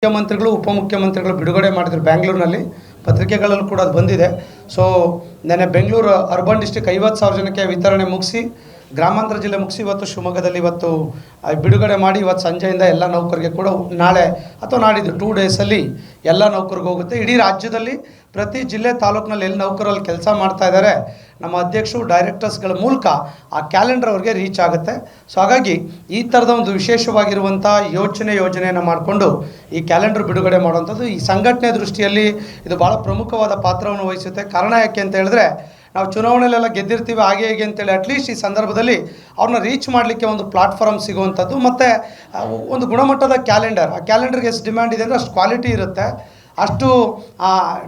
ಮುಖ್ಯಮಂತ್ರಿಗಳು ಉಪಮುಖ್ಯಮಂತ್ರಿಗಳು ಬಿಡುಗಡೆ ಮಾಡಿದ್ರು ಬೆಂಗಳೂರಿನಲ್ಲಿ, ಪತ್ರಿಕೆಗಳಲ್ಲೂ ಕೂಡ ಅದು ಬಂದಿದೆ. ಸೊ ನೆನ್ನೆ ಬೆಂಗಳೂರು ಅರ್ಬನ್ ಡಿಸ್ಟ್ರಿಕ್ಟ್ 50,000 ಜನಕ್ಕೆ ವಿತರಣೆ ಮುಗಿಸಿ, ಗ್ರಾಮಾಂತರ ಜಿಲ್ಲೆ ಮುಗಿಸಿ ಇವತ್ತು ಶಿವಮೊಗ್ಗದಲ್ಲಿ ಇವತ್ತು ಬಿಡುಗಡೆ ಮಾಡಿ ಇವತ್ತು ಸಂಜೆಯಿಂದ ಎಲ್ಲ ನೌಕರಿಗೆ ಕೂಡ ನಾಳೆ ಅಥವಾ ನಾಡಿದ್ದು 2 ಡೇಸಲ್ಲಿ ಎಲ್ಲ ನೌಕರಿಗೆ ಹೋಗುತ್ತೆ. ಇಡೀ ರಾಜ್ಯದಲ್ಲಿ ಪ್ರತಿ ಜಿಲ್ಲೆ ತಾಲೂಕಿನಲ್ಲಿ ಎಲ್ಲಿ ನೌಕರಲ್ಲಿ ಕೆಲಸ ಮಾಡ್ತಾ ಇದ್ದಾರೆ ನಮ್ಮ ಅಧ್ಯಕ್ಷರು ಡೈರೆಕ್ಟರ್ಸ್ಗಳ ಮೂಲಕ ಆ ಕ್ಯಾಲೆಂಡರ್ ಅವ್ರಿಗೆ ರೀಚ್ ಆಗುತ್ತೆ. ಸೊ ಹಾಗಾಗಿ ಈ ಥರದ ಒಂದು ವಿಶೇಷವಾಗಿರುವಂಥ ಯೋಜನೆಯನ್ನು ಮಾಡಿಕೊಂಡು ಈ ಕ್ಯಾಲೆಂಡರ್ ಬಿಡುಗಡೆ ಮಾಡುವಂಥದ್ದು ಈ ಸಂಘಟನೆ ದೃಷ್ಟಿಯಲ್ಲಿ ಇದು ಭಾಳ ಪ್ರಮುಖವಾದ ಪಾತ್ರವನ್ನು ವಹಿಸುತ್ತೆ. ಕಾರಣ ಯಾಕೆ ಅಂತ ಹೇಳಿದ್ರೆ, ನಾವು ಚುನಾವಣೆಯಲ್ಲೆಲ್ಲ ಗೆದ್ದಿರ್ತೀವಿ ಹಾಗೆ ಹೇಗೆ ಅಂತೇಳಿ ಅಟ್ಲೀಸ್ಟ್ ಈ ಸಂದರ್ಭದಲ್ಲಿ ಅವ್ರನ್ನ ರೀಚ್ ಮಾಡಲಿಕ್ಕೆ ಒಂದು ಪ್ಲಾಟ್ಫಾರ್ಮ್ ಸಿಗುವಂಥದ್ದು, ಮತ್ತು ಒಂದು ಗುಣಮಟ್ಟದ ಕ್ಯಾಲೆಂಡರ್. ಆ ಕ್ಯಾಲೆಂಡರ್ಗೆ ಎಷ್ಟು ಡಿಮ್ಯಾಂಡ್ ಇದೆ ಅಂದರೆ ಅಷ್ಟು ಕ್ವಾಲಿಟಿ ಇರುತ್ತೆ, ಅಷ್ಟು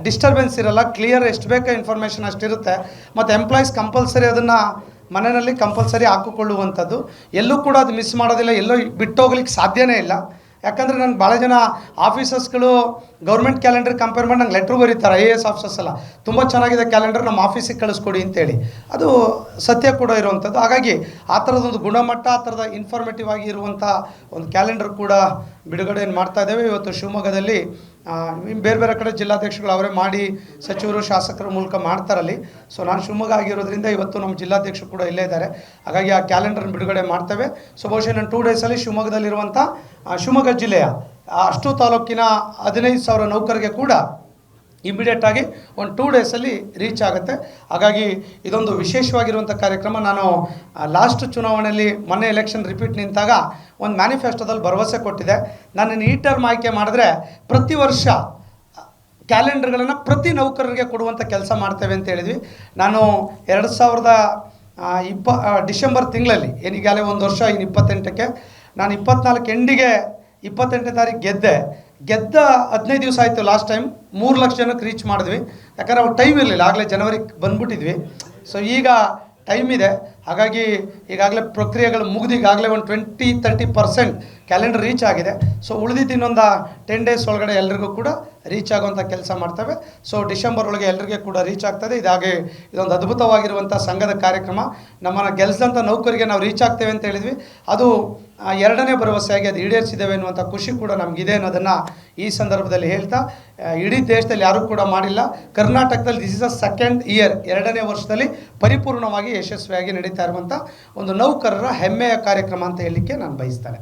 ಡಿಸ್ಟರ್ಬೆನ್ಸ್ ಇರಲ್ಲ, ಕ್ಲಿಯರ್ ಎಷ್ಟು ಬೇಕೋ ಇನ್ಫಾರ್ಮೇಷನ್ ಅಷ್ಟಿರುತ್ತೆ. ಮತ್ತು ಎಂಪ್ಲಾಯೀಸ್ ಕಂಪಲ್ಸರಿ ಅದನ್ನು ಮನೆಯಲ್ಲಿ ಕಂಪಲ್ಸರಿ ಹಾಕಿಕೊಳ್ಳುವಂಥದ್ದು, ಎಲ್ಲೂ ಕೂಡ ಅದು ಮಿಸ್ ಮಾಡೋದಿಲ್ಲ, ಎಲ್ಲೋ ಬಿಟ್ಟೋಗ್ಲಿಕ್ಕೆ ಸಾಧ್ಯನೇ ಇಲ್ಲ. ಯಾಕಂದರೆ ನನಗೆ ಭಾಳ ಜನ ಆಫೀಸರ್ಸ್ಗಳು ಗೌರ್ಮೆಂಟ್ ಕ್ಯಾಲೆಂಡರ್ ಕಂಪೇರ್ ಮಾಡಿ ನಂಗೆ ಲೆಟ್ರ್ ಬರೀತಾರೆ, IAS ಆಫೀಸರ್ಸ್ ಎಲ್ಲ ತುಂಬ ಚೆನ್ನಾಗಿದೆ ಕ್ಯಾಲೆಂಡರ್, ನಮ್ಮ ಆಫೀಸಿಗೆ ಕಳಿಸ್ಕೊಡಿ ಅಂತೇಳಿ. ಅದು ಸತ್ಯ ಕೂಡ ಇರುವಂಥದ್ದು. ಹಾಗಾಗಿ ಆ ಥರದೊಂದು ಗುಣಮಟ್ಟ, ಆ ಥರದ ಇನ್ಫಾರ್ಮೇಟಿವ್ ಆಗಿ ಇರುವಂಥ ಒಂದು ಕ್ಯಾಲೆಂಡರ್ ಕೂಡ ಬಿಡುಗಡೆಯನ್ನು ಮಾಡ್ತಾ ಇದ್ದೇವೆ. ಇವತ್ತು ಶಿವಮೊಗ್ಗದಲ್ಲಿ ಬೇರೆ ಬೇರೆ ಕಡೆ ಜಿಲ್ಲಾಧ್ಯಕ್ಷಗಳು ಅವರೇ ಮಾಡಿ ಸಚಿವರು ಶಾಸಕರ ಮೂಲಕ ಮಾಡ್ತಾರಲ್ಲಿ. ಸೊ ನಾನು ಶಿವಮೊಗ್ಗ ಆಗಿರೋದ್ರಿಂದ ಇವತ್ತು ನಮ್ಮ ಜಿಲ್ಲಾಧ್ಯಕ್ಷರು ಕೂಡ ಇಲ್ಲೇ ಇದ್ದಾರೆ. ಹಾಗಾಗಿ ಆ ಕ್ಯಾಲೆಂಡರ್ನ ಬಿಡುಗಡೆ ಮಾಡ್ತೇವೆ. ಸೊ ಬಹುಶಃ ನಾನು 2 ಡೇಸಲ್ಲಿ ಶಿವಮೊಗ್ಗದಲ್ಲಿರುವಂಥ ಶಿವಮೊಗ್ಗ ಜಿಲ್ಲೆಯ ಅಷ್ಟು ತಾಲೂಕಿನ 15,000 ನೌಕರಿಗೆ ಕೂಡ ಇಮಿಡಿಯೇಟಾಗಿ ಒಂದು 2 ಡೇಸಲ್ಲಿ ರೀಚ್ ಆಗುತ್ತೆ. ಹಾಗಾಗಿ ಇದೊಂದು ವಿಶೇಷವಾಗಿರುವಂಥ ಕಾರ್ಯಕ್ರಮ. ನಾನು ಲಾಸ್ಟ್ ಚುನಾವಣೆಯಲ್ಲಿ ಮೊನ್ನೆ ಎಲೆಕ್ಷನ್ ರಿಪೀಟ್ ನಿಂತಾಗ ಒಂದು ಮ್ಯಾನಿಫೆಸ್ಟೋದಲ್ಲಿ ಭರವಸೆ ಕೊಟ್ಟಿದ್ದೆ, ನನ್ನನ್ನು ಈ ಟರ್ಮ್ ಆಯ್ಕೆ ಮಾಡಿದ್ರೆ ಪ್ರತಿ ವರ್ಷ ಕ್ಯಾಲೆಂಡರ್ಗಳನ್ನು ಪ್ರತಿ ನೌಕರರಿಗೆ ಕೊಡುವಂಥ ಕೆಲಸ ಮಾಡ್ತೇವೆ ಅಂತ ಹೇಳಿದ್ವಿ. ನಾನು 2020 ಡಿಸೆಂಬರ್ ತಿಂಗಳಲ್ಲಿ ಏನಿಗಾಲೇ ಒಂದು ವರ್ಷ, ಇನ್ನು 28ಕ್ಕೆ ನಾನು 24 ಎಂಡಿಗೆ 28ನೇ ತಾರೀಕು ಗೆದ್ದ 15 ದಿವಸ ಆಯಿತು. ಲಾಸ್ಟ್ ಟೈಮ್ 3 ಲಕ್ಷ ಜನಕ್ಕೆ ರೀಚ್ ಮಾಡಿದ್ವಿ. ಯಾಕಂದರೆ ಅವಾಗ ಟೈಮ್ ಇರಲಿಲ್ಲ, ಆಗಲೇ ಜನವರಿಗೆ ಬಂದುಬಿಟ್ಟಿದ್ವಿ. ಸೊ ಈಗ ಟೈಮ್ ಇದೆ. ಹಾಗಾಗಿ ಈಗಾಗಲೇ ಪ್ರಕ್ರಿಯೆಗಳು ಮುಗಿದು ಈಗಾಗಲೇ ಒಂದು 20-30% ಕ್ಯಾಲೆಂಡರ್ ರೀಚ್ ಆಗಿದೆ. ಸೊ ಉಳಿದಿದ್ದು ಇನ್ನೊಂದು 10 ಡೇಸ್ ಒಳಗಡೆ ಎಲ್ರಿಗೂ ಕೂಡ ರೀಚ್ ಆಗುವಂಥ ಕೆಲಸ ಮಾಡ್ತೇವೆ. ಸೊ ಡಿಸೆಂಬರ್ ಒಳಗೆ ಎಲ್ಲರಿಗೆ ಕೂಡ ರೀಚ್ ಆಗ್ತದೆ. ಇದೊಂದು ಅದ್ಭುತವಾಗಿರುವಂಥ ಸಂಘದ ಕಾರ್ಯಕ್ರಮ. ನಮ್ಮನ್ನು ಗೆಲ್ಲಿಸಿದಂಥ ನೌಕರಿಗೆ ನಾವು ರೀಚ್ ಆಗ್ತೇವೆ ಅಂತ ಹೇಳಿದ್ವಿ, ಅದು 2ನೇ ಭರವಸೆಯಾಗಿ ಅದು ಈಡೇರಿಸಿದ್ದೇವೆ ಅನ್ನುವಂಥ ಖುಷಿ ಕೂಡ ನಮಗಿದೆ ಅನ್ನೋದನ್ನು ಈ ಸಂದರ್ಭದಲ್ಲಿ ಹೇಳ್ತಾ, ಇಡೀ ದೇಶದಲ್ಲಿ ಯಾರೂ ಕೂಡ ಮಾಡಿಲ್ಲ, ಕರ್ನಾಟಕದಲ್ಲಿ this is a second year, 2ನೇ ವರ್ಷದಲ್ಲಿ ಪರಿಪೂರ್ಣವಾಗಿ ಯಶಸ್ವಿಯಾಗಿ ನಡೀತಾ ಇರುವಂಥ ಒಂದು ನೌಕರರ ಹೆಮ್ಮೆಯ ಕಾರ್ಯಕ್ರಮ ಅಂತ ಹೇಳಲಿಕ್ಕೆ ನಾನು ಬಯಸ್ತೇನೆ.